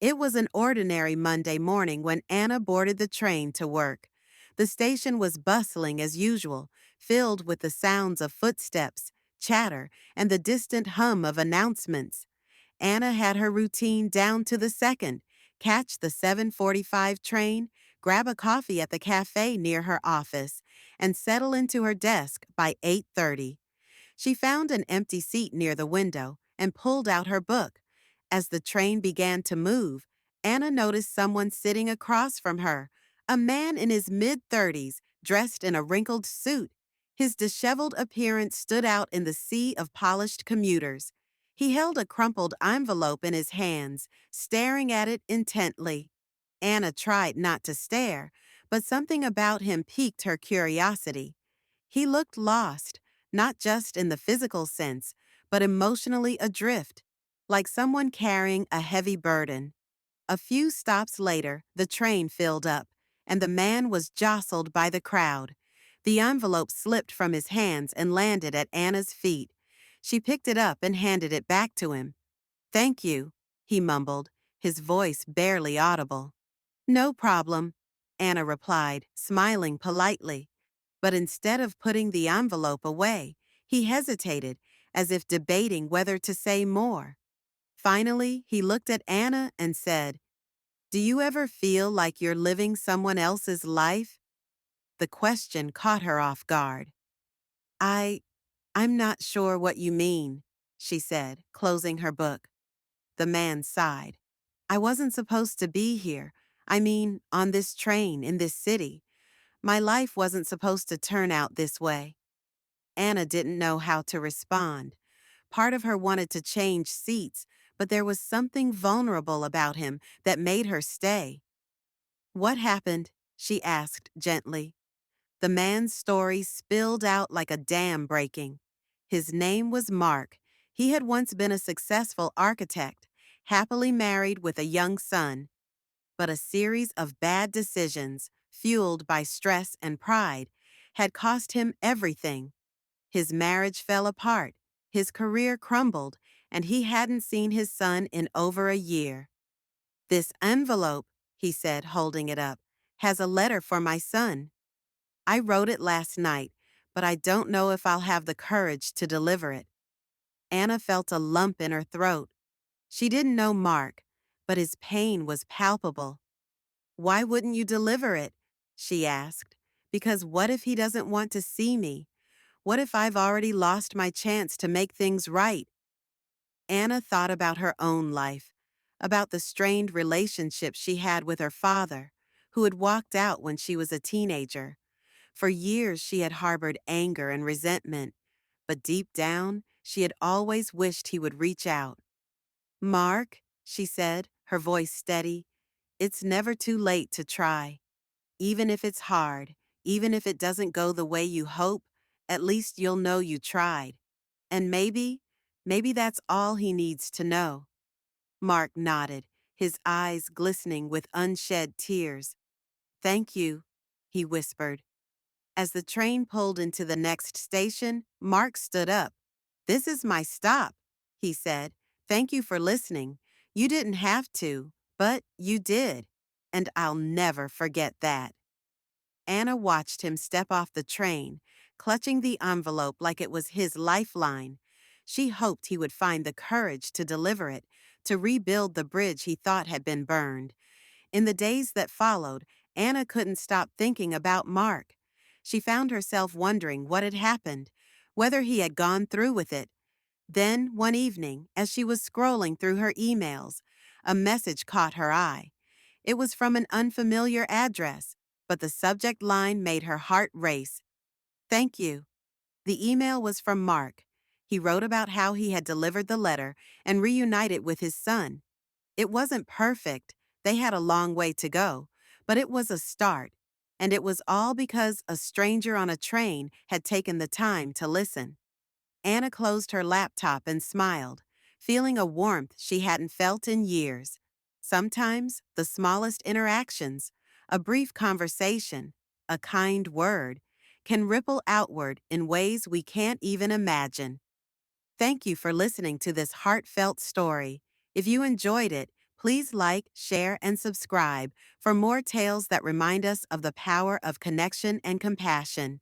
It was an ordinary Monday morning when Anna boarded the train to work. The station was bustling as usual, filled with the sounds of footsteps, chatter, and the distant hum of announcements. Anna had her routine down to the second: catch the 7:45 train, grab a coffee at the cafe near her office, and settle into her desk by 8:30. She found an empty seat near the window and pulled out her book. As the train began to move, Anna noticed someone sitting across from her, a man in his mid-30s, dressed in a wrinkled suit. His disheveled appearance stood out in the sea of polished commuters. He held a crumpled envelope in his hands, staring at it intently. Anna tried not to stare, but something about him piqued her curiosity. He looked lost, not just in the physical sense, but emotionally adrift, like someone carrying a heavy burden. A few stops later, the train filled up, and the man was jostled by the crowd. The envelope slipped from his hands and landed at Anna's feet. She picked it up and handed it back to him. "Thank you," he mumbled, his voice barely audible. "No problem," Anna replied, smiling politely. But instead of putting the envelope away, he hesitated, as if debating whether to say more. Finally, he looked at Anna and said, "Do you ever feel like you're living someone else's life?" The question caught her off guard. I, I'm not sure what you mean," she said, closing her book. The man sighed. "I wasn't supposed to be here. I mean, on this train in this city. My life wasn't supposed to turn out this way." Anna didn't know how to respond. Part of her wanted to change seats, but there was something vulnerable about him that made her stay. "What happened?" she asked gently. The man's story spilled out like a dam breaking. His name was Mark. He had once been a successful architect, happily married with a young son. But a series of bad decisions, fueled by stress and pride, had cost him everything. His marriage fell apart, his career crumbled, and he hadn't seen his son in over a year. "This envelope," he said, holding it up, "has a letter for my son. I wrote it last night, but I don't know if I'll have the courage to deliver it." Anna felt a lump in her throat. She didn't know Mark, but his pain was palpable. "Why wouldn't you deliver it?" she asked. "Because what if he doesn't want to see me? What if I've already lost my chance to make things right?" Anna thought about her own life, about the strained relationship she had with her father, who had walked out when she was a teenager. For years she had harbored anger and resentment, but deep down, she had always wished he would reach out. "Mark," she said, her voice steady, "it's never too late to try. Even if it's hard, even if it doesn't go the way you hope, at least you'll know you tried. And maybe that's all he needs to know." Mark nodded, his eyes glistening with unshed tears. "Thank you," he whispered. As the train pulled into the next station, Mark stood up. "This is my stop," he said. "Thank you for listening. You didn't have to, but you did. And I'll never forget that." Anna watched him step off the train, clutching the envelope like it was his lifeline. She hoped he would find the courage to deliver it, to rebuild the bridge he thought had been burned. In the days that followed, Anna couldn't stop thinking about Mark. She found herself wondering what had happened, whether he had gone through with it. Then, one evening, as she was scrolling through her emails, a message caught her eye. It was from an unfamiliar address, but the subject line made her heart race. "Thank you." The email was from Mark. He wrote about how he had delivered the letter and reunited with his son. It wasn't perfect. They had a long way to go, but it was a start. And it was all because a stranger on a train had taken the time to listen. Anna closed her laptop and smiled, feeling a warmth she hadn't felt in years. Sometimes, the smallest interactions, a brief conversation, a kind word, can ripple outward in ways we can't even imagine. Thank you for listening to this heartfelt story. If you enjoyed it, Please like, share, and subscribe for more tales that remind us of the power of connection and compassion.